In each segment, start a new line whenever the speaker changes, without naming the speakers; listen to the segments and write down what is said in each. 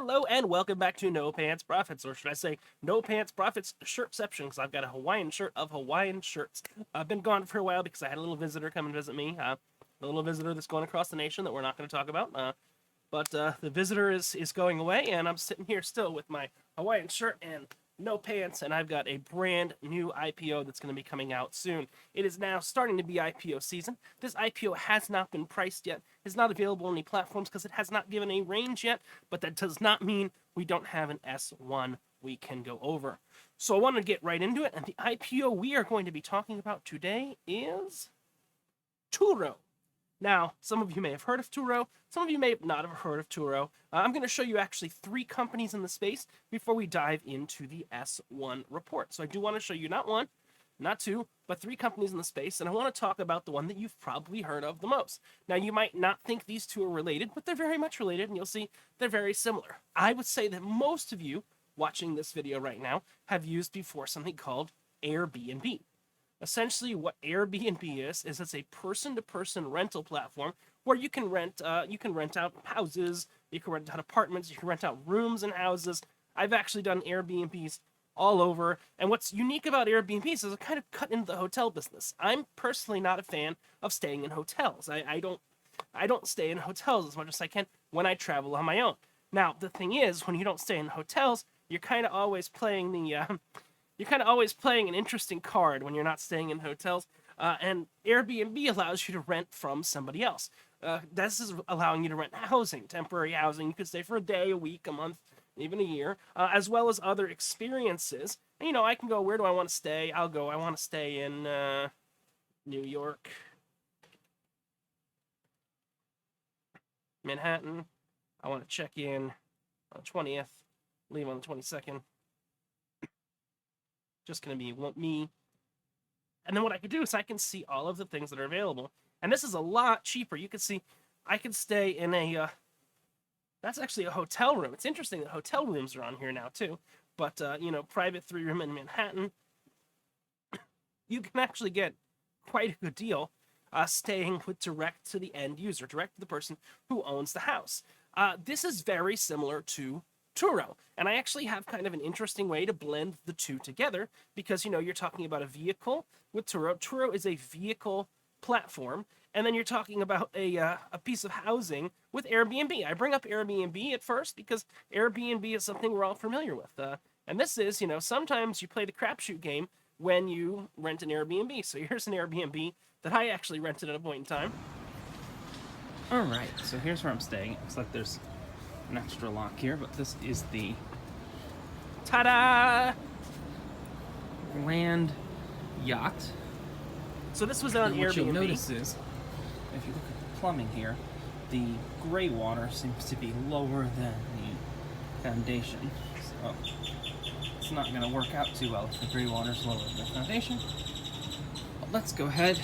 Hello and welcome back to No Pants Profits, or should I say No Pants Profits Shirtception, because I've got a Hawaiian shirt of Hawaiian shirts. I've been gone for a while because I had a little visitor come and visit me, a little visitor that's going across the nation that we're not going to talk about, but the visitor is going away, and I'm sitting here still with my Hawaiian shirt and no pants, and I've got a brand new IPO that's going to be coming out soon. It is now starting to be IPO season. This IPO has not been priced yet. It's not available on any platforms because it has not given a range yet, but that does not mean we don't have an S1 we can go over. So I want to get right into it, and the IPO we are going to be talking about today is Turo. Now, some of you may have heard of Turo, some of you may not have heard of Turo. I'm going to show you actually 3 companies in the space before we dive into the S1 report. So I do want to show you not 1, not 2, but 3 companies in the space, and I want to talk about the one that you've probably heard of the most. Now, you might not think these two are related, but they're very much related, and you'll see they're very similar. I would say that most of you watching this video right now have used before something called Airbnb. Essentially, what Airbnb is it's a person-to-person rental platform where you can rent out houses, you can rent out apartments, you can rent out rooms in houses. I've actually done Airbnbs all over, and what's unique about Airbnbs is it kind of cut into the hotel business. I'm personally not a fan of staying in hotels. I don't stay in hotels as much as I can when I travel on my own. Now, the thing is, when you don't stay in hotels, you're kind of always playing an interesting card when you're not staying in hotels, and Airbnb allows you to rent from somebody else. This is allowing you to rent housing, temporary housing. You could stay for a day, a week, a month, even a year, as well as other experiences. And, I can go, where do I want to stay? I want to stay in New York, Manhattan. I want to check in on the 20th, leave on the 22nd. Just going to be me. And then what I could do is I can see all of the things that are available. And this is a lot cheaper. You can see I could stay in that's actually a hotel room. It's interesting that hotel rooms are on here now too. But, private 3-room in Manhattan. You can actually get quite a good deal staying with direct to the end user, direct to the person who owns the house. This is very similar to Turo, and I actually have kind of an interesting way to blend the two together because, you're talking about a vehicle with Turo. Turo is a vehicle platform, and then you're talking about a piece of housing with Airbnb. I bring up Airbnb at first because Airbnb is something we're all familiar with, and this is, sometimes you play the crapshoot game when you rent an Airbnb. So here's an Airbnb that I actually rented at a point in time.
All right, so here's where I'm staying. It looks like there's an extra lock here, but this is the
ta-da
land yacht.
So this was on
and
Airbnb.
What you'll notice is, if you look at the plumbing here, the gray water seems to be lower than the foundation. So it's not going to work out too well if the gray water is lower than the foundation. But let's go ahead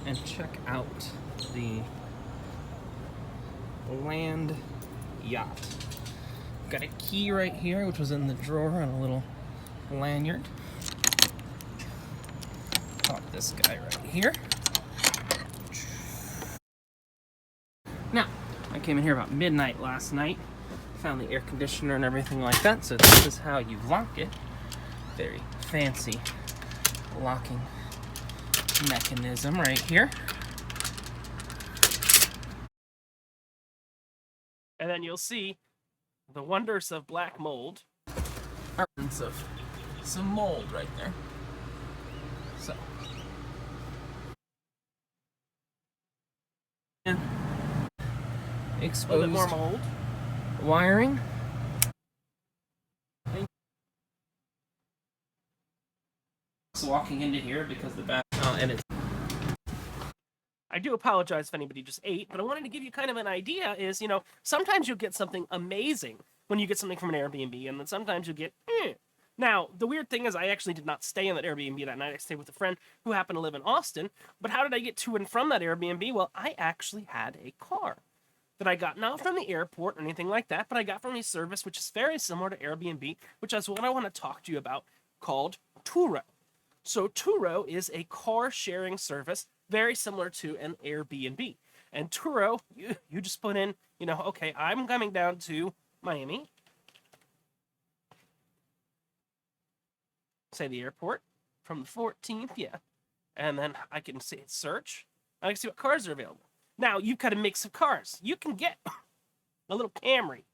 and check out the land yacht. Got a key right here, which was in the drawer on a little lanyard. Pop this guy right here. Now, I came in here about midnight last night, found the air conditioner and everything like that, so this is how you lock it. Very fancy locking mechanism right here.
And then you'll see the wonders of black mold.
Of some mold right there. So. And exposed
a little bit more mold.
Wiring. Walking into here because the back and it's.
I do apologize if anybody just ate, but I wanted to give you kind of an idea is, sometimes you'll get something amazing when you get something from an Airbnb, and then sometimes you'll get, Now, the weird thing is I actually did not stay in that Airbnb that night. I stayed with a friend who happened to live in Austin, but how did I get to and from that Airbnb? Well, I actually had a car that I got not from the airport or anything like that, but I got from a service which is very similar to Airbnb, which is what I want to talk to you about, called Turo. So Turo is a car sharing service very similar to an Airbnb. And Turo, you just put in, okay, I'm coming down to Miami. Say the airport from the 14th, yeah. And then I can say search. I can see what cars are available. Now, you've got a mix of cars. You can get a little Camry,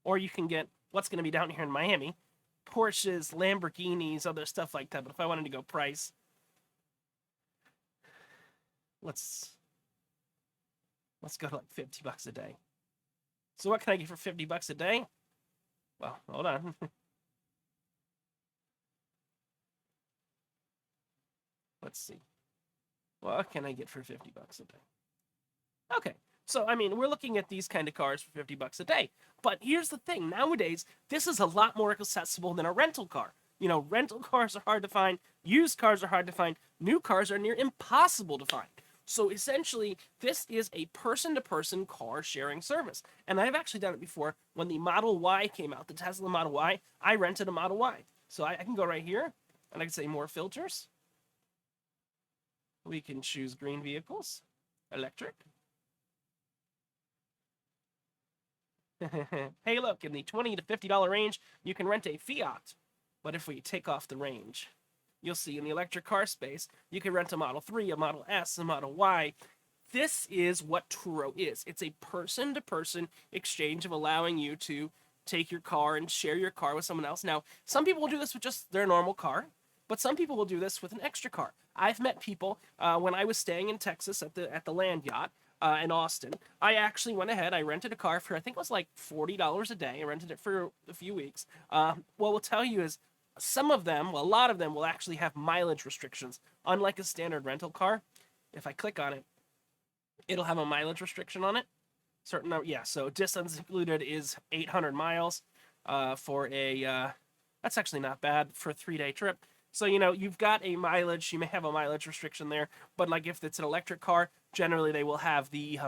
or you can get what's going to be down here in Miami, Porsches, Lamborghinis, other stuff like that. But if I wanted to go price, let's go to like $50 a day. So what can I get for $50 a day? Well, hold on. Let's see. What can I get for $50 a day? Okay. So, I mean, we're looking at these kind of cars for $50 a day. But here's the thing. Nowadays, this is a lot more accessible than a rental car. You know, rental cars are hard to find. Used cars are hard to find. New cars are near impossible to find. So essentially, this is a person-to-person car sharing service. And I've actually done it before. When the Model Y came out, the Tesla Model Y, I rented a Model Y. So I can go right here, and I can say more filters. We can choose green vehicles, electric. Hey, look, in the $20 to $50 range, you can rent a Fiat. But if we take off the range, you'll see in the electric car space, you can rent a Model 3, a Model S, a Model Y. This is what Turo is. It's a person-to-person exchange of allowing you to take your car and share your car with someone else. Now, some people will do this with just their normal car, but some people will do this with an extra car. I've met people when I was staying in Texas at the land yacht in Austin. I actually went ahead. I rented a car for, I think it was like $40 a day. I rented it for a few weeks. What we'll tell you is some of them, well, a lot of them will actually have mileage restrictions. Unlike a standard rental car, if I click on it, it'll have a mileage restriction on it. Certain number, yeah. So distance included is 800 miles for a. That's actually not bad for a 3-day trip. So, you know, you've got a mileage, you may have a mileage restriction there, but like if it's an electric car, generally they will have the,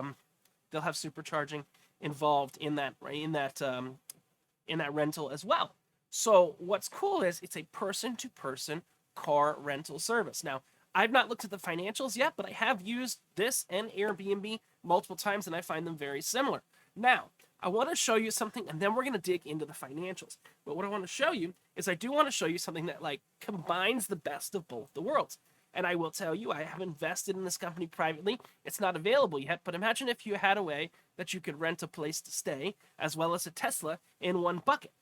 they'll have supercharging involved in that, right, in that rental as well. So what's cool is it's a person-to-person car rental service. Now, I've not looked at the financials yet, but I have used this and Airbnb multiple times, and I find them very similar. Now, I want to show you something, and then we're going to dig into the financials. But what I want to show you is I do want to show you something that, like, combines the best of both the worlds. And I will tell you, I have invested in this company privately. It's not available yet, but imagine if you had a way that you could rent a place to stay, as well as a Tesla, in one bucket.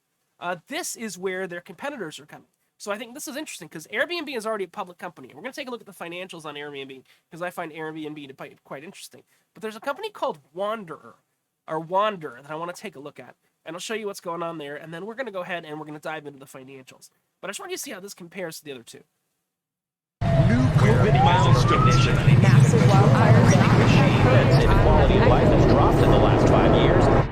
This is where their competitors are coming. So I think this is interesting, because Airbnb is already a public company. We're going to take a look at the financials on Airbnb, because I find Airbnb to be quite interesting. But there's a company called Wander that I want to take a look at, and I'll show you what's going on there, and then we're going to go ahead and we're going to dive into the financials. But I just want you to see how this compares to the other two.
New COVID milestones.
Massive wildfires.
Inequality of life has dropped in the last 5 years.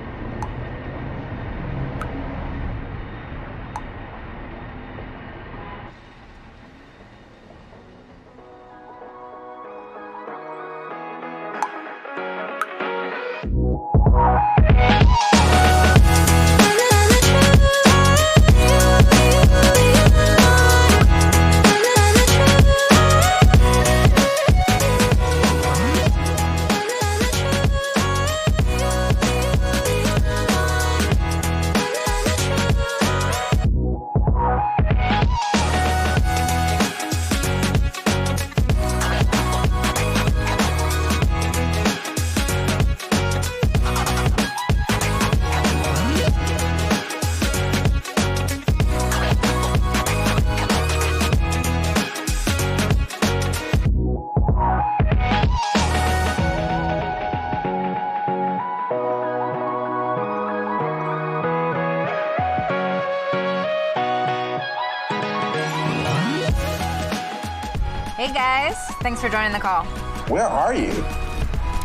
Hey guys, thanks for joining the call.
Where are you?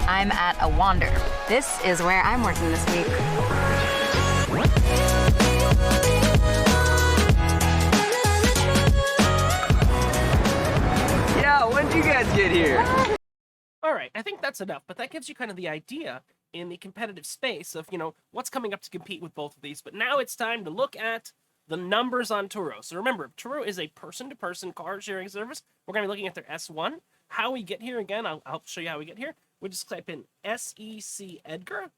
I'm at a Wander. This is where I'm working this week.
Yeah, when'd you guys get here?
All right, I think that's enough, but that gives you kind of the idea in the competitive space of, you know, what's coming up to compete with both of these. But now it's time to look at the numbers on Turo. So remember, Turo is a person-to-person car sharing service. We're going to be looking at their S1. How we get here, again, I'll show you how we get here. We just type in SEC Edgar.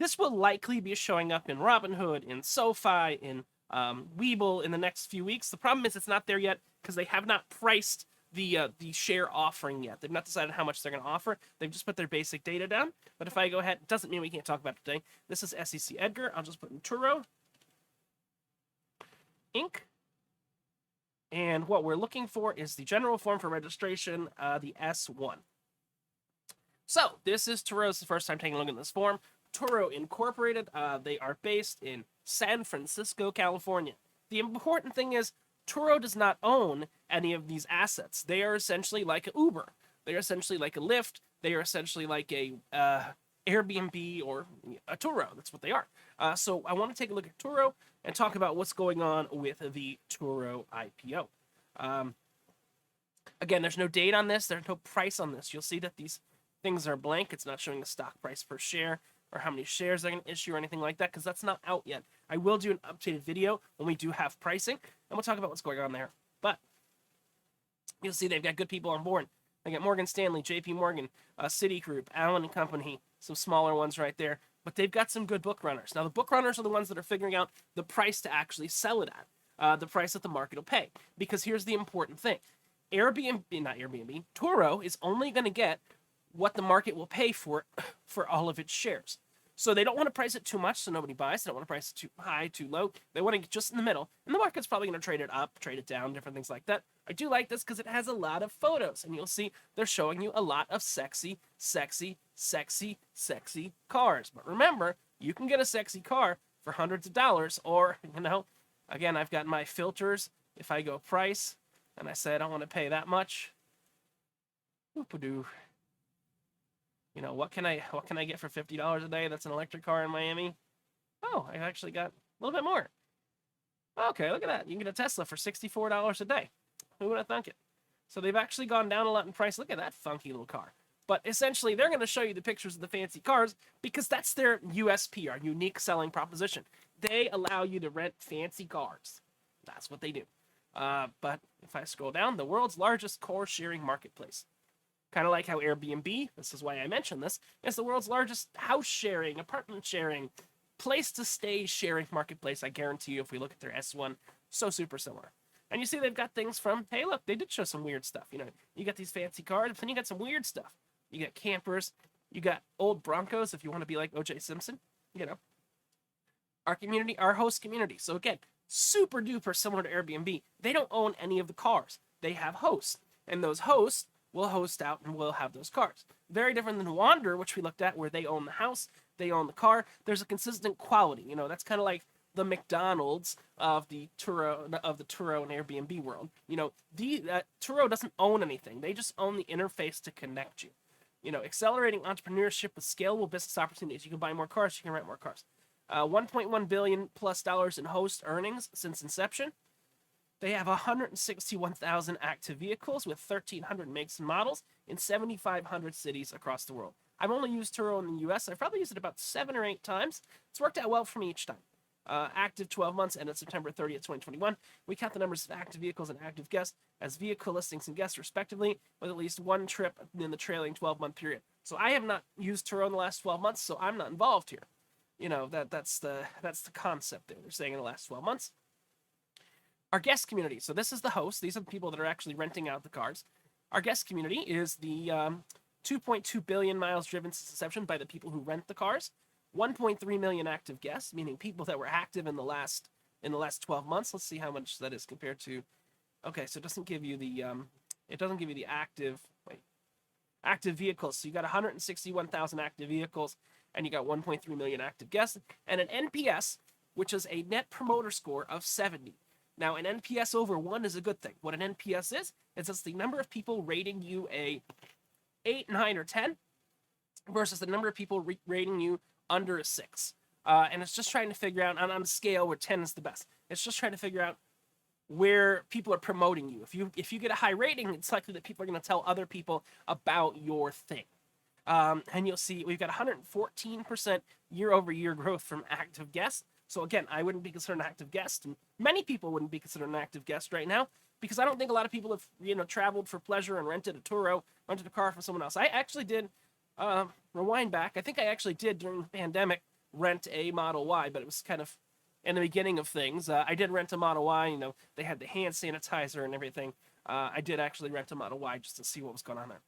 This will likely be showing up in Robinhood, in SoFi, in Webull in the next few weeks. The problem is it's not there yet because they have not priced the share offering yet. They've not decided how much they're going to offer. They've just put their basic data down. But if I go ahead, it doesn't mean we can't talk about it today. This is SEC Edgar. I'll just put in Turo Inc. And what we're looking for is the general form for registration, the S1. So this is Turo's first time taking a look at this form. Turo Incorporated, they are based in San Francisco, California. The important thing is Turo does not own any of these assets. They are essentially like an Uber. They are essentially like a Lyft. They are essentially like a Airbnb or a Turo. That's what they are. So I want to take a look at Turo and talk about what's going on with the Turo IPO. Again, there's no date on this. There's no price on this. You'll see that these things are blank. It's not showing a stock price per share or how many shares they're going to issue or anything like that because that's not out yet. I will do an updated video when we do have pricing, and we'll talk about what's going on there. But you'll see they've got good people on board. They got Morgan Stanley, JP Morgan, Citigroup, Allen & Company, some smaller ones right there. But they've got some good book runners. Now, the book runners are the ones that are figuring out the price to actually sell it at, the price that the market will pay. Because here's the important thing. Turo is only going to get what the market will pay for all of its shares. So they don't want to price it too much so nobody buys. They don't want to price it too high, too low. They want to get just in the middle. And the market's probably going to trade it up, trade it down, different things like that. I do like this because it has a lot of photos. And you'll see they're showing you a lot of sexy, sexy, sexy, sexy cars. But remember, you can get a sexy car for hundreds of dollars. Or, again, I've got my filters. If I go price and I say I don't want to pay that much, whoop-a-doo. What can I get for $50 a day that's an electric car in Miami? Oh, I actually got a little bit more. Okay, look at that. You can get a Tesla for $64 a day. Who would have thunk it? So they've actually gone down a lot in price. Look at that funky little car. But essentially, they're going to show you the pictures of the fancy cars because that's their USP, our unique selling proposition. They allow you to rent fancy cars. That's what they do. But if I scroll down, the world's largest car sharing marketplace. Kind of like how Airbnb, this is why I mentioned this, is the world's largest house sharing, apartment sharing, place to stay sharing marketplace. I guarantee you, if we look at their S1, so super similar. And you see they've got things from, hey, look, they did show some weird stuff. You got these fancy cars, but then you got some weird stuff. You got campers, you got old Broncos if you want to be like O.J. Simpson, Our community, our host community. So again, super duper similar to Airbnb. They don't own any of the cars. They have hosts. And those hosts will host out and will have those cars. Very different than Wander, which we looked at, where they own the house, they own the car. There's a consistent quality. That's kind of like the McDonald's of the Turo and Airbnb world. Turo doesn't own anything. They just own the interface to connect you. Accelerating entrepreneurship with scalable business opportunities. You can buy more cars, you can rent more cars. $1.1 billion plus in host earnings since inception. They have 161,000 active vehicles with 1,300 makes and models in 7,500 cities across the world. I've only used Turo in the U.S. I've probably used it about 7 or 8 times. It's worked out well for me each time. Active 12 months ended September 30th, 2021. We count the numbers of active vehicles and active guests as vehicle listings and guests respectively, with at least one trip in the trailing 12-month period. So I have not used Turo in the last 12 months, so I'm not involved here. That's the concept there. They're saying in the last 12 months. Our guest community. So this is the host. These are the people that are actually renting out the cars. Our guest community is the 2.2 billion miles driven since inception by the people who rent the cars. 1.3 million active guests, meaning people that were active in the last 12 months. Let's see how much that is compared to. Okay, so it doesn't give you the active vehicles. So you got 161,000 active vehicles, and you got 1.3 million active guests, and an NPS, which is a Net Promoter Score of 70. Now, an NPS over 1 is a good thing. What an NPS is it's the number of people rating you a 8, 9, or 10 versus the number of people rating you under a 6. And it's just trying to figure out, on a scale where 10 is the best, it's just trying to figure out where people are promoting you. If you get a high rating, it's likely that people are going to tell other people about your thing. And you'll see we've got 114% year-over-year growth from active guests. So again, I wouldn't be considered an active guest. And many people wouldn't be considered an active guest right now because I don't think a lot of people have, traveled for pleasure and rented a Turo, rented a car from someone else. I actually did, rewind back. I think I actually did during the pandemic rent a Model Y, but it was kind of in the beginning of things. I did rent a Model Y. You know, they had the hand sanitizer and everything. I did actually rent a Model Y just to see what was going on there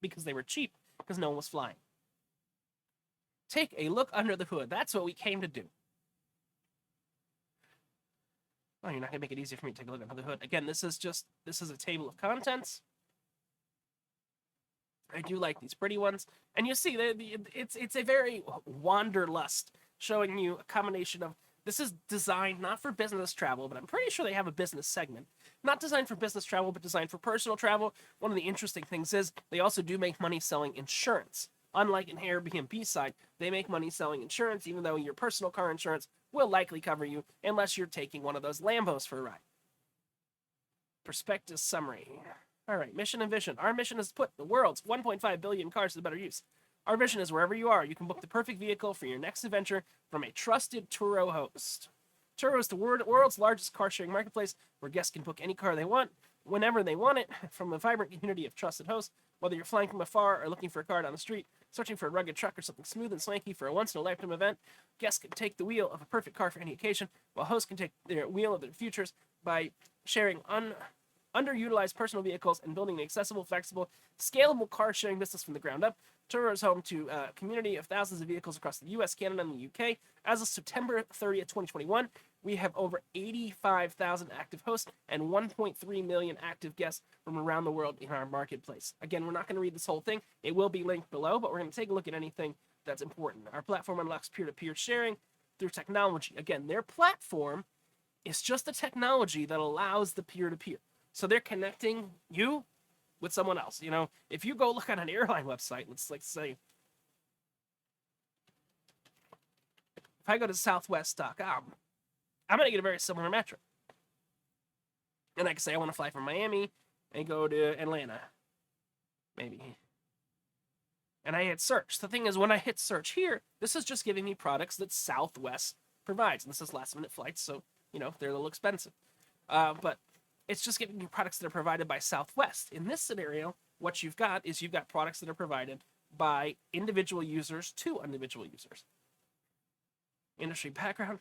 because they were cheap because no one was flying. Take a look under the hood. That's what we came to do. Oh, you're not gonna make it easier for me to take a look under the hood. Again, this is a table of contents. I do like these pretty ones, and you see it's a very wanderlust, showing you a combination of. This is designed not for business travel, but I'm pretty sure they have a business segment. Not designed for business travel, but designed for personal travel. One of the interesting things is they also do make money selling insurance. Unlike in Airbnb side, they make money selling insurance, even though your personal car insurance will likely cover you unless you're taking one of those Lambos for a ride. Prospectus summary. All right, mission and vision. Our mission is to put the world's 1.5 billion cars to better use. Our vision is wherever you are, you can book the perfect vehicle for your next adventure from a trusted Turo host. Turo is the world's largest car-sharing marketplace where guests can book any car they want, whenever they want it, from a vibrant community of trusted hosts. Whether you're flying from afar or looking for a car down the street, searching for a rugged truck or something smooth and swanky for a once-in-a-lifetime event, guests can take the wheel of a perfect car for any occasion, while hosts can take their wheel of their futures by sharing underutilized personal vehicles and building an accessible, flexible, scalable car-sharing business from the ground up. Turo is home to a community of thousands of vehicles across the U.S., Canada, and the U.K. As of September 30th, 2021, we have over 85,000 active hosts and 1.3 million active guests from around the world in our marketplace. Again, we're not going to read this whole thing. It will be linked below, but we're going to take a look at anything that's important. Our platform unlocks peer-to-peer sharing through technology. Again, their platform is just the technology that allows the peer-to-peer. So they're connecting you with someone else. You know, if you go look at an airline website, let's like say, if I go to southwest.com, I'm going to get a very similar metric. And I can say I want to fly from Miami and go to Atlanta, maybe. And I hit search. The thing is, when I hit search here, this is just giving me products that Southwest provides. And this is last minute flights, so, you know, they're a little expensive. But it's just giving you products that are provided by Southwest. In this scenario, what you've got is you've got products that are provided by individual users to individual users. Industry background.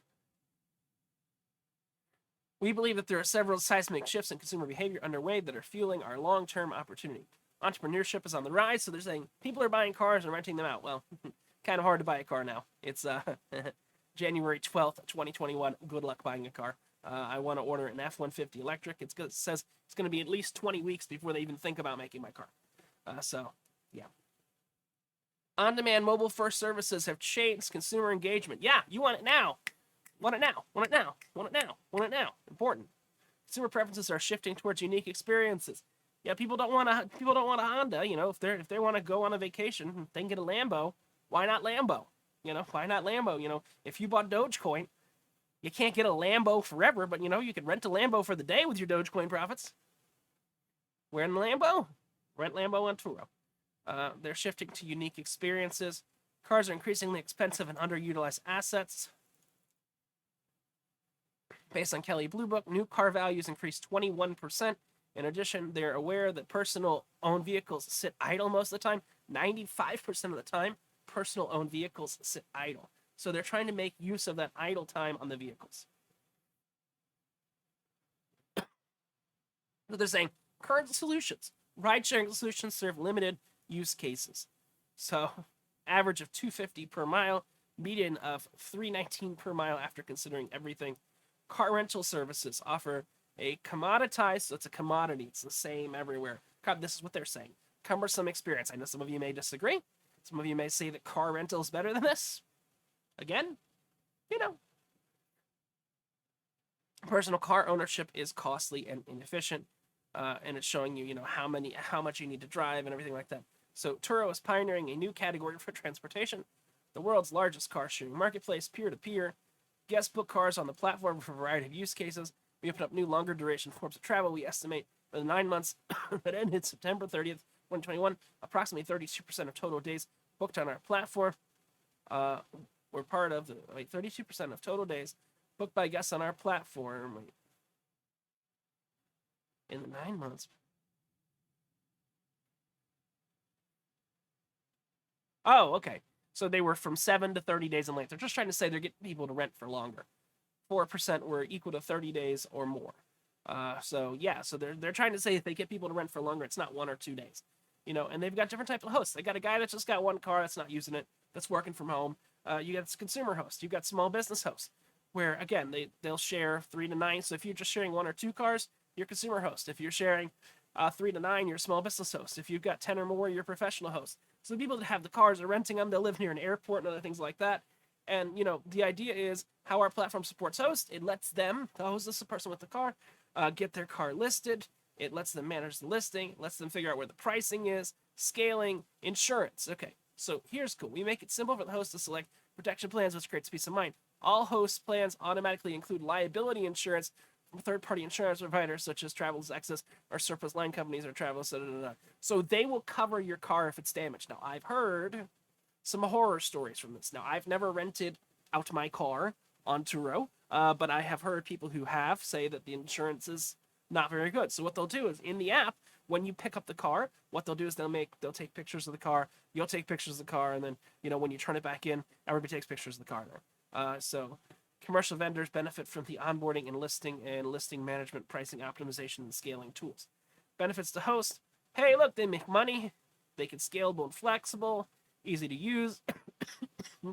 We believe that there are several seismic shifts in consumer behavior underway that are fueling our long-term opportunity. Entrepreneurship is on the rise, so they're saying people are buying cars and renting them out. Well, kind of hard to buy a car now. It's January 12th, 2021. Good luck buying a car. I want to order an F-150 electric. It says it's going to be at least 20 weeks before they even think about making my car. So, yeah. On-demand mobile-first services have changed consumer engagement. Yeah, you want it now. Want it now. Want it now. Want it now. Want it now. Important. Consumer preferences are shifting towards unique experiences. Yeah, people don't want a Honda. You know, if they want to go on a vacation, they can get a Lambo. Why not Lambo? You know, why not Lambo? You know, if you bought Dogecoin, you can't get a Lambo forever, but you know, you could rent a Lambo for the day with your Dogecoin profits. Where in the Lambo? Rent Lambo on Turo. They're shifting to unique experiences. Cars are increasingly expensive and underutilized assets. Based on Kelley Blue Book, new car values increased 21%. In addition, they're aware that personal owned vehicles sit idle most of the time. 95% of the time, personal owned vehicles sit idle. So they're trying to make use of that idle time on the vehicles. So they're saying current solutions, ride-sharing solutions serve limited use cases. So average of $250 per mile, median of $319 per mile after considering everything. Car rental services offer a commoditized, so it's a commodity. It's the same everywhere. God, this is what they're saying. Cumbersome experience. I know some of you may disagree. Some of you may say that car rental is better than this. Again, you know. Personal car ownership is costly and inefficient, and it's showing you, you know, how much you need to drive and everything like that. So Turo is pioneering a new category for transportation, the world's largest car sharing marketplace, peer-to-peer. Guest book cars on the platform for a variety of use cases. We opened up new longer duration forms of travel. We estimate for the 9 months that ended September 30th, 2021, approximately 32% of total days booked on our platform were part of the 32% of total days booked by guests on our platform in the 9 months. Oh, okay. So they were from 7 to 30 days in length. They're just trying to say they're getting people to rent for longer. 4% were equal to 30 days or more. So they're trying to say if they get people to rent for longer, it's not 1 or 2 days. And they've got different types of hosts. They got a guy that's just got one car that's not using it, that's working from home. You got consumer host. You got small business hosts, where again they'll share 3 to 9. So if you're just sharing 1 or 2 cars, you're consumer host. If you're sharing 3 to 9, you're a small business host. If you've got 10 or more, you're a professional host. So the people that have the cars are renting them. They'll live near an airport and other things like that. And the idea is how our platform supports hosts. It lets them, the host is the person with the car, get their car listed. It lets them manage the listing. It lets them figure out where the pricing is, scaling, insurance. Okay, so here's cool. We make it simple for the host to select protection plans, which creates peace of mind. All host plans automatically include liability insurance from third-party insurance providers such as Travelers Access or surplus line companies or Travelers. So they will cover your car if it's damaged. Now, I've heard some horror stories from this. Now, I've never rented out my car on Turo, but I have heard people who have say that the insurance is not very good. So what they'll do is in the app, when you pick up the car, what they'll do is they'll take pictures of the car. You'll take pictures of the car, and then when you turn it back in, everybody takes pictures of the car there. So commercial vendors benefit from the onboarding and listing management, pricing optimization, and scaling tools. Benefits to host: hey, look, they make money. They can scalable and flexible, easy to use,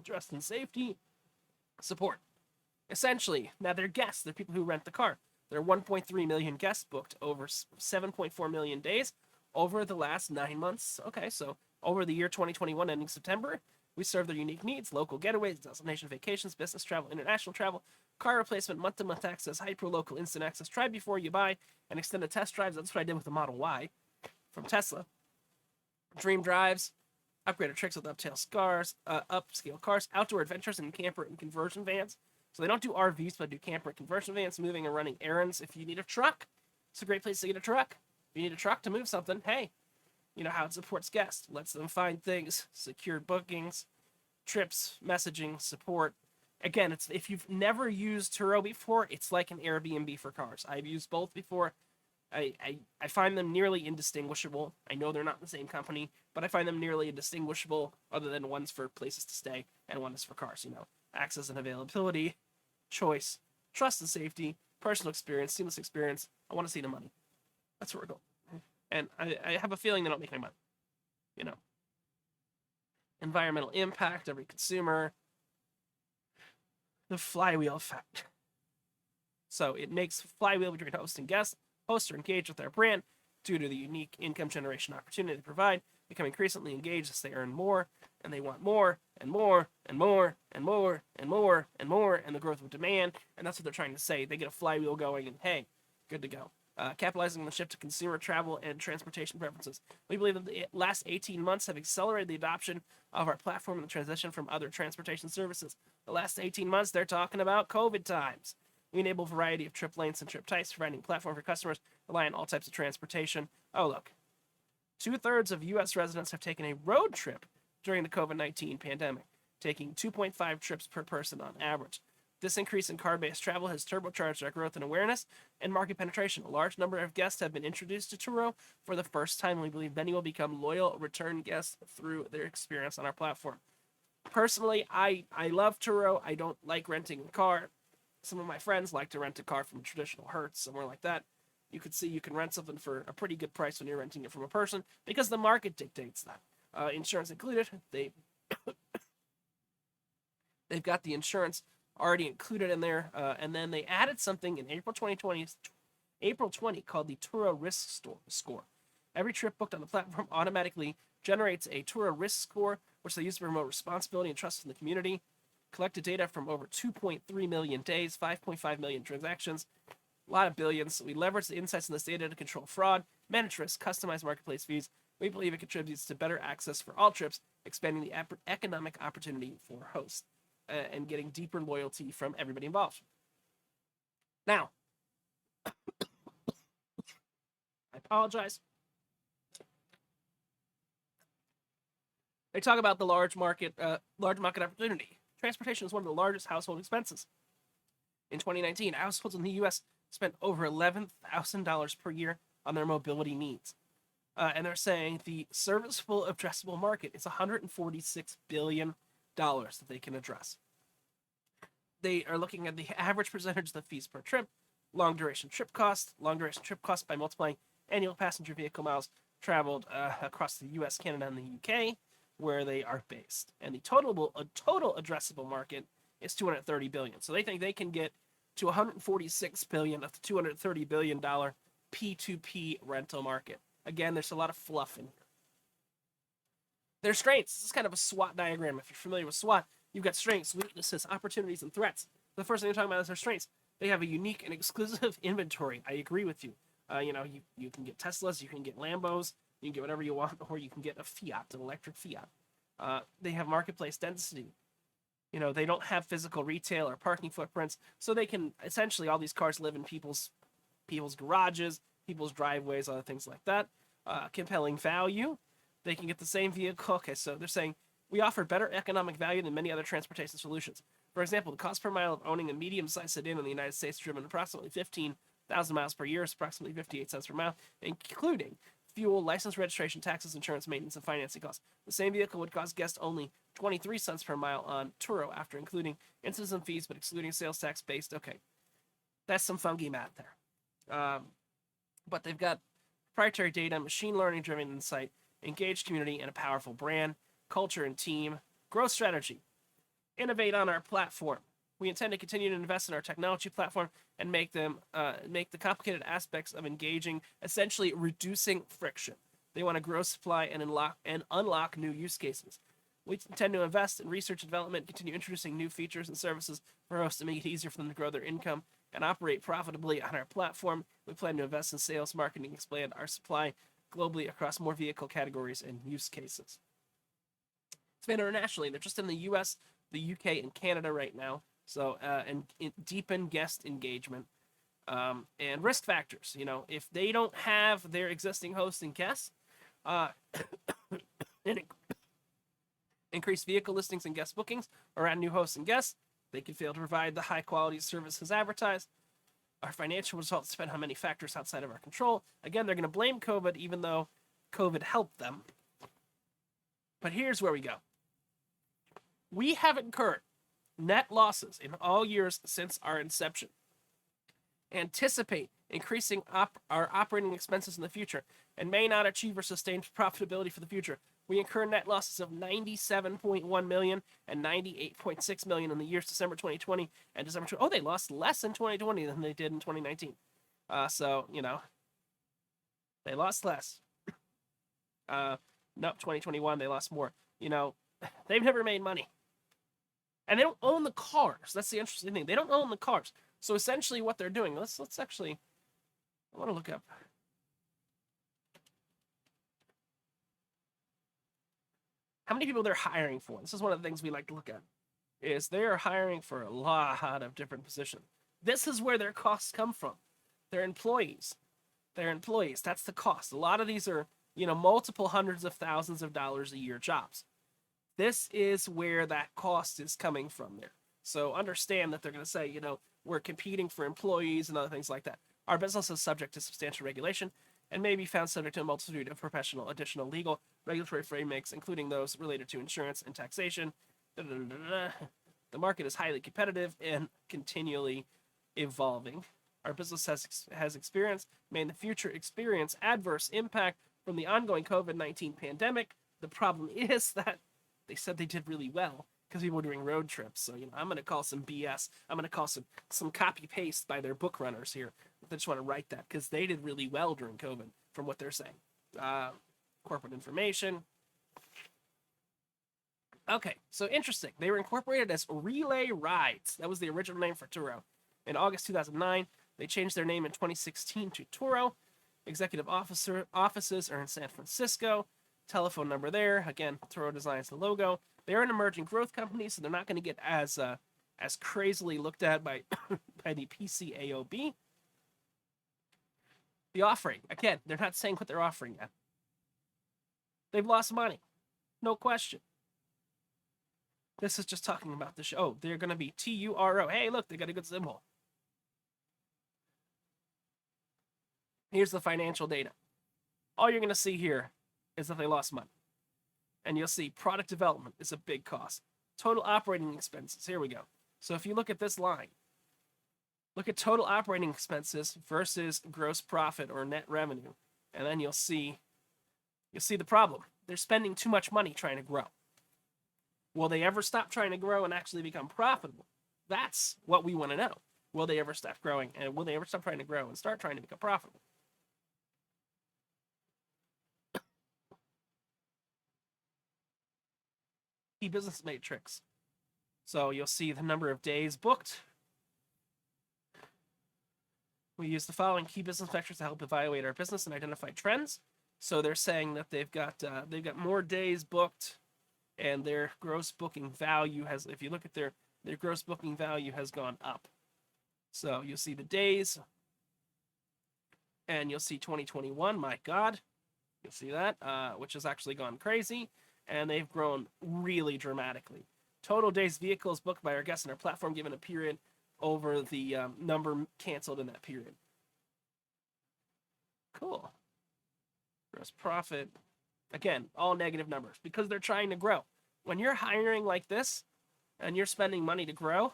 trust and safety, support. Essentially, now they're guests. They're people who rent the car. There are 1.3 million guests booked over 7.4 million days over the last 9 months. Okay, so over the year 2021 ending September, we serve their unique needs: local getaways, destination vacations, business travel, international travel, car replacement, month-to-month access, hyper-local instant access, try before you buy, and extended test drives. That's what I did with the Model Y from Tesla. Dream drives, upgraded tricks with upscale cars, outdoor adventures in camper and conversion vans. So they don't do RVs, but do camper and conversion vans, moving and running errands. If you need a truck, it's a great place to get a truck. If you need a truck to move something, hey, how it supports guests, lets them find things, secured bookings, trips, messaging, support. Again, it's if you've never used Turo before, it's like an Airbnb for cars. I've used both before. I find them nearly indistinguishable. I know they're not the same company, but I find them nearly indistinguishable, other than one's for places to stay and one is for cars. Access and availability, choice, trust and safety, personal experience, seamless experience. I want to see the money. That's where we're going. And I have a feeling they don't make any money. Environmental impact, every consumer, the flywheel effect. So it makes flywheel between host and guest. Hosts are engaged with their brand due to the unique income generation opportunity they provide, become increasingly engaged as they earn more, and they want more and more and more and more and more and more, and the growth of demand. And that's what they're trying to say. They get a flywheel going, and hey, good to go. Capitalizing on the shift to consumer travel and transportation preferences. We believe that the last 18 months have accelerated the adoption of our platform and the transition from other transportation services. The last 18 months, they're talking about COVID times. We enable a variety of trip lengths and trip types, providing a platform for customers rely on all types of transportation. Oh, look. 2/3 of U.S. residents have taken a road trip during the COVID-19 pandemic, taking 2.5 trips per person on average. This increase in car-based travel has turbocharged our growth in awareness and market penetration. A large number of guests have been introduced to Turo for the first time, and we believe many will become loyal return guests through their experience on our platform. Personally, I love Turo. I don't like renting a car. Some of my friends like to rent a car from a traditional Hertz, somewhere like that. You can see you can rent something for a pretty good price when you're renting it from a person because the market dictates that. Insurance included. They've got the insurance already included in there, and then they added something in April 20 called the Turo Risk Score. Every trip booked on the platform automatically generates a Turo Risk Score, which they use to promote responsibility and trust in the community. Collected data from over 2.3 million days, 5.5 million transactions, a lot of billions. We leverage the insights in this data to control fraud, manage risk, customize marketplace fees. We believe it contributes to better access for all trips, expanding the economic opportunity for hosts, and getting deeper loyalty from everybody involved. Now, I apologize. They talk about the large market opportunity. Transportation is one of the largest household expenses. In 2019, households in the U.S. spent over $11,000 per year on their mobility needs. And they're saying the serviceable addressable market is $146 billion that they can address. They are looking at the average percentage of the fees per trip, long duration trip cost by multiplying annual passenger vehicle miles traveled across the U.S., Canada, and the U.K., where they are based. And the total addressable market is $230 billion. So they think they can get to $146 billion of the $230 billion P2P rental market. Again, there's a lot of fluff in here. Their strengths. This is kind of a SWOT diagram. If you're familiar with SWOT, you've got strengths, weaknesses, opportunities, and threats. The first thing they're talking about is their strengths. They have a unique and exclusive inventory. I agree with you. You can get Teslas, you can get Lambos, you can get whatever you want, or you can get a Fiat, an electric Fiat. They have marketplace density. They don't have physical retail or parking footprints, so they can essentially, all these cars live in people's garages, people's driveways, other things like that. Compelling value. They can get the same vehicle. Okay, so they're saying we offer better economic value than many other transportation solutions. For example, the cost per mile of owning a medium-sized sedan in the United States, driven approximately 15,000 miles per year, is approximately 58 cents per mile, including fuel, license, registration, taxes, insurance, maintenance, and financing costs. The same vehicle would cost guests only 23 cents per mile on Turo after including incidents and fees, but excluding sales tax based. Okay, that's some funky math there. But they've got proprietary data, machine learning driven insight, engaged community, and a powerful brand, culture and team, growth strategy. Innovate on our platform. We intend to continue to invest in our technology platform and make the complicated aspects of engaging, essentially reducing friction. They want to grow supply and unlock new use cases. We intend to invest in research and development, continue introducing new features and services for hosts to make it easier for them to grow their income and operate profitably on our platform. We plan to invest in sales, marketing, expand our supply globally across more vehicle categories and use cases. Expand internationally. They're just in the U.S., the UK, and Canada right now. So, and deepen guest engagement. And risk factors. If they don't have their existing hosts and guests, increase vehicle listings and guest bookings, or add new hosts and guests, they can fail to provide the high quality services advertised. Our financial results depend on many factors outside of our control. Again, they're going to blame COVID, even though COVID helped them. But here's where we go. We have incurred net losses in all years since our inception. Anticipate increasing our operating expenses in the future and may not achieve or sustain profitability for the future. We incur net losses of $97.1 million and $98.6 million in the years December 2020 and December 2020. Oh, they lost less in 2020 than they did in 2019. They lost less. No, 2021, they lost more. They've never made money. And they don't own the cars. That's the interesting thing. They don't own the cars. So essentially what they're doing, let's actually, I want to look up. How many people they're hiring for? This is one of the things we like to look at. Is they are hiring for a lot of different positions. This is where their costs come from. Their employees. That's the cost. A lot of these are, multiple hundreds of thousands of dollars a year jobs. This is where that cost is coming from there. So understand that they're going to say, we're competing for employees and other things like that. Our business is subject to substantial regulation and may be found subject to a multitude of professional, additional legal, regulatory frameworks, including those related to insurance and taxation. The market is highly competitive and continually evolving. Our business has experienced, may in the future experience, adverse impact from the ongoing COVID-19 pandemic. The problem is that they said they did really well because people were doing road trips. So, I'm going to call some BS. I'm going to call some copy-paste by their book runners here. They just want to write that because they did really well during COVID from what they're saying. Corporate information. Okay, so interesting. They were incorporated as Relay Rides. That was the original name for Turo. In August 2009, they changed their name in 2016 to Turo. Executive offices are in San Francisco. Telephone number there. Again, Turo designs the logo. They're an emerging growth company, so they're not going to get as crazily looked at by the PCAOB. The offering. Again, they're not saying what they're offering yet. They've lost money. No question. This is just talking about the show. Oh, they're going to be Turo. Hey, look, they got a good symbol. Here's the financial data. All you're going to see here is that they lost money. And you'll see product development is a big cost. Total operating expenses. Here we go. So if you look at this line, look at total operating expenses versus gross profit or net revenue, and then you'll see the problem. They're spending too much money trying to grow. Will they ever stop trying to grow and actually become profitable? That's what we want to know. Will they ever stop growing, and will they ever stop trying to grow and start trying to become profitable? Key business matrix. So you'll see the number of days booked. We use the following key business metrics to help evaluate our business and identify trends. So they're saying that they've got more days booked, and their gross booking value has, if you look at their gross booking value has gone up. So you'll see the days, and you'll see 2021. My God, you'll see that, which has actually gone crazy, and they've grown really dramatically. Total days vehicles booked by our guests on our platform given a period over the number canceled in that period. Cool. Gross profit. Again, all negative numbers because they're trying to grow. When you're hiring like this and you're spending money to grow,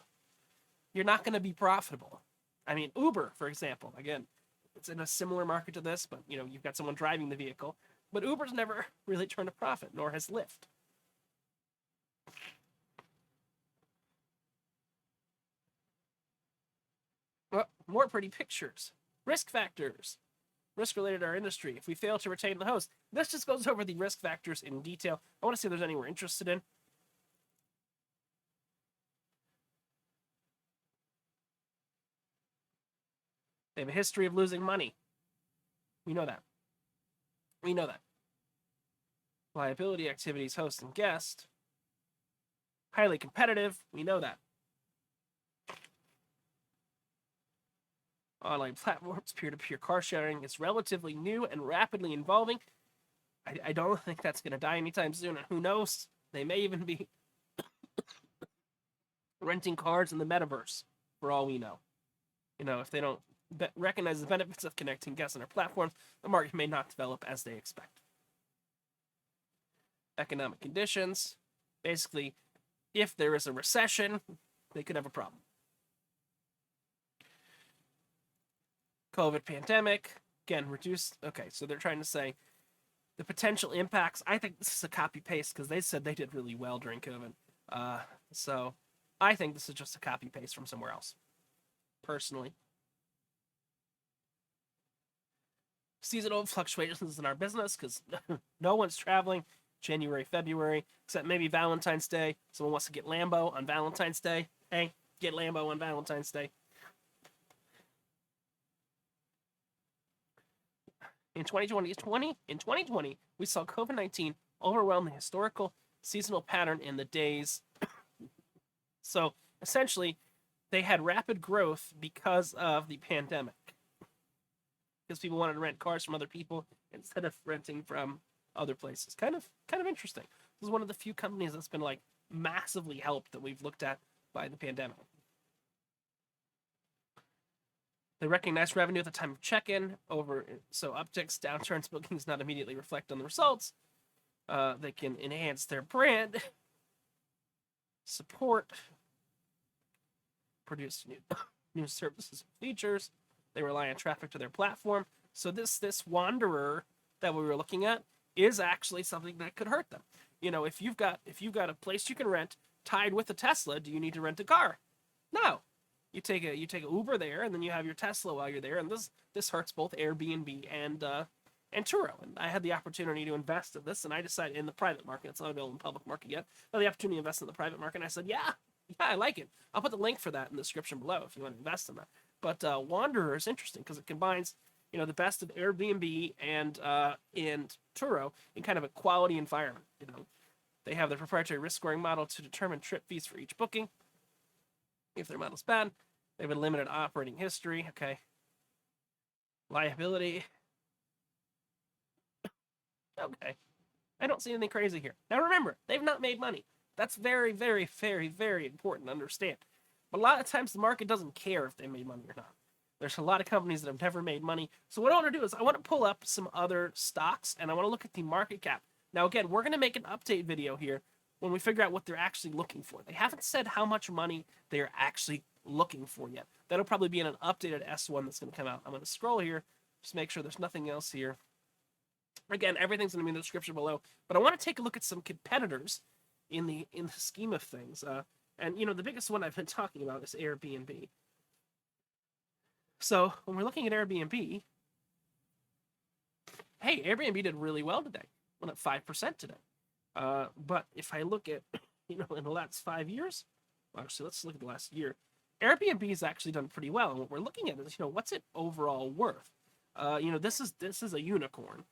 you're not going to be profitable. I mean, Uber, for example, again, it's in a similar market to this, but you've got someone driving the vehicle, but Uber's never really turned a profit, nor has Lyft. Well, more pretty pictures. Risk factors. Risk related to our industry. If we fail to retain the host, this just goes over the risk factors in detail. I want to see if there's any we're interested in. They have a history of losing money. We know that. We know that. Liability activities, host and guest. Highly competitive. We know that. Online platforms, peer-to-peer car sharing is relatively new and rapidly evolving. I don't think that's going to die anytime soon, and who knows? They may even be renting cars in the metaverse, for all we know. If they don't recognize the benefits of connecting guests on our platforms, the market may not develop as they expect. Economic conditions. Basically, if there is a recession, they could have a problem. COVID pandemic, again, reduced. Okay, so they're trying to say the potential impacts. I think this is a copy-paste because they said they did really well during COVID. So I think this is just a copy-paste from somewhere else, personally. Seasonal fluctuations in our business because no one's traveling January, February, except maybe Valentine's Day. Someone wants to get Lambo on Valentine's Day. Hey, get Lambo on Valentine's Day. In 2020, we saw COVID-19 overwhelm the historical seasonal pattern in the days. So essentially, they had rapid growth because of the pandemic. Because people wanted to rent cars from other people instead of renting from other places. Kind of interesting. This is one of the few companies that's been massively helped that we've looked at by the pandemic. They recognize revenue at the time of check-in, so upticks, downturns, bookings not immediately reflect on the results. They can enhance their brand, support, produce new services and features. They rely on traffic to their platform. So this wanderer that we were looking at is actually something that could hurt them. If you've got a place you can rent tied with a Tesla, do you need to rent a car? No. You take a Uber there, and then you have your Tesla while you're there, and this hurts both Airbnb and Turo. And I had the opportunity to invest in this, and I decided in the private market. It's not available in the public market yet. I had the opportunity to invest in the private market, and I said, yeah, I like it. I'll put the link for that in the description below if you want to invest in that. But Wanderer is interesting because it combines the best of Airbnb and Turo in kind of a quality environment. They have their proprietary risk scoring model to determine trip fees for each booking. If their model's bad, they have a limited operating history. Okay. Liability. Okay. I don't see anything crazy here. Now remember, they've not made money. That's very, very, very, very important to understand. But a lot of times the market doesn't care if they made money or not. There's a lot of companies that have never made money. So what I want to do is I want to pull up some other stocks and I want to look at the market cap. Now again, we're going to make an update video here when we figure out what they're actually looking for. They haven't said how much money they're actually looking for yet. That'll probably be in an updated S1 that's going to come out. I'm going to scroll here, just make sure there's nothing else here. Again, everything's going to be in the description below, but I want to take a look at some competitors in the scheme of things. And you know, the biggest one I've been talking about is Airbnb. So when we're looking at Airbnb, hey, Airbnb did really well today. Went up 5% today. But if I look at, you know, in the last 5 years, well, actually, let's look at the last year. Airbnb has actually done pretty well. And what we're looking at is, you know, what's it overall worth? You know, this is a unicorn,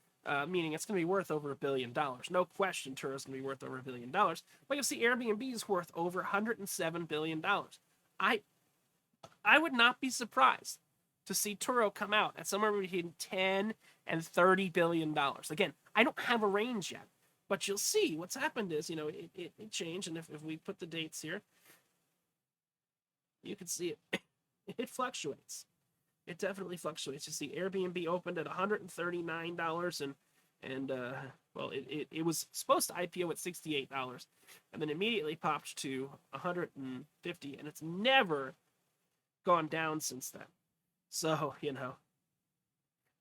meaning it's going to be worth over $1 billion. No question, Turo's going to be worth over $1 billion. But you'll see Airbnb is worth over $107 billion. I would not be surprised to see Turo come out at somewhere between 10 and $30 billion. Again, I don't have a range yet, but you'll see what's happened is, you know, it changed. And if we put the dates here, you can see it. It fluctuates. It definitely fluctuates. You see Airbnb opened at $139 and well, it was supposed to IPO at $68 and then immediately popped to $150, and it's never gone down since then. So, you know,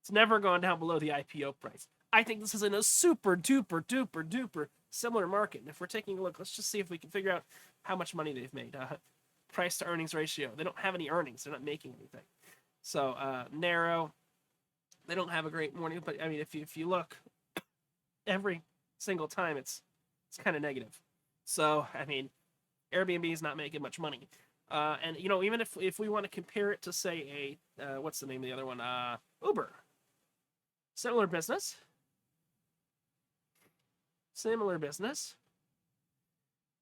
it's never gone down below the IPO price. I think this is in a super duper duper duper similar market. And if we're taking a look, let's just see if we can figure out how much money they've made. Price to earnings ratio. They don't have any earnings. They're not making anything. So narrow. They don't have a great morning, but I mean, if you look, every single time it's kind of negative. So I mean, Airbnb is not making much money. And you know, even if we want to compare it to say a what's the name of the other one? Uber. Similar business.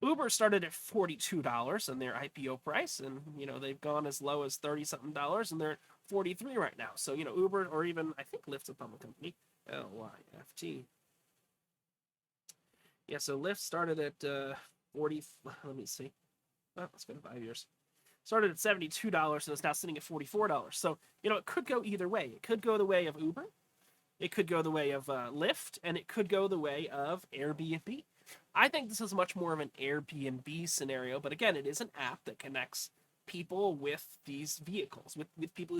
Uber started at $42 in their IPO price, and you know, they've gone as low as $30-something, and they're at $43 right now. So you know, Uber, or even I think Lyft's a public company, Lyft. Yeah, so Lyft started at 40. Let me see. Oh, let's go to 5 years. Started at $72 and is now sitting at $44. So you know, it could go either way. It could go the way of Uber, it could go the way of Lyft, and it could go the way of Airbnb. I think this is much more of an Airbnb scenario, but again, it is an app that connects people with these vehicles, with people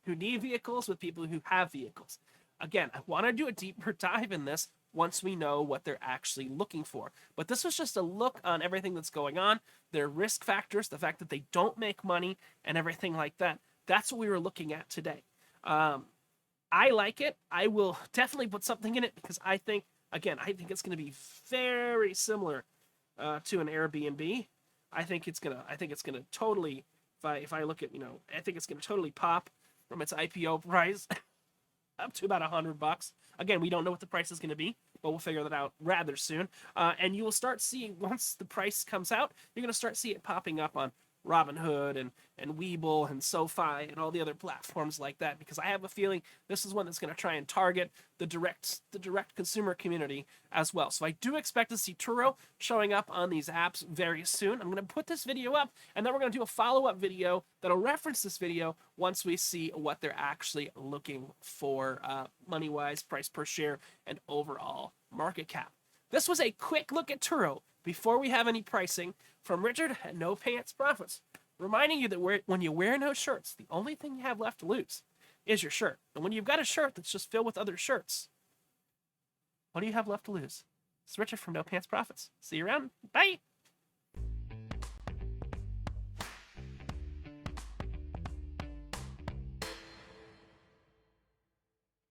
who need vehicles, with people who have vehicles. Again, I want to do a deeper dive in this once we know what they're actually looking for. But this was just a look on everything that's going on, their risk factors, the fact that they don't make money, and everything like that. That's what we were looking at today. I like it. I will definitely put something in it because I think it's going to be very similar to an Airbnb. I think it's gonna totally. If I look at, you know, I think it's gonna totally pop from its IPO price up to about $100. Again, we don't know what the price is gonna be, but we'll figure that out rather soon. And you will start seeing, once the price comes out, you're gonna start seeing it popping up on Robinhood and Webull and SoFi and all the other platforms like that, because I have a feeling this is one that's going to try and target the direct consumer community as well. So I do expect to see Turo showing up on these apps very soon. I'm going to put this video up, and then we're going to do a follow-up video that'll reference this video once we see what they're actually looking for money-wise, price per share, and overall market cap. This was a quick look at Turo before we have any pricing from Richard at No Pants Profits, reminding you that when you wear no shirts, the only thing you have left to lose is your shirt. And when you've got a shirt that's just filled with other shirts, what do you have left to lose? It's Richard from No Pants Profits. See you around. Bye.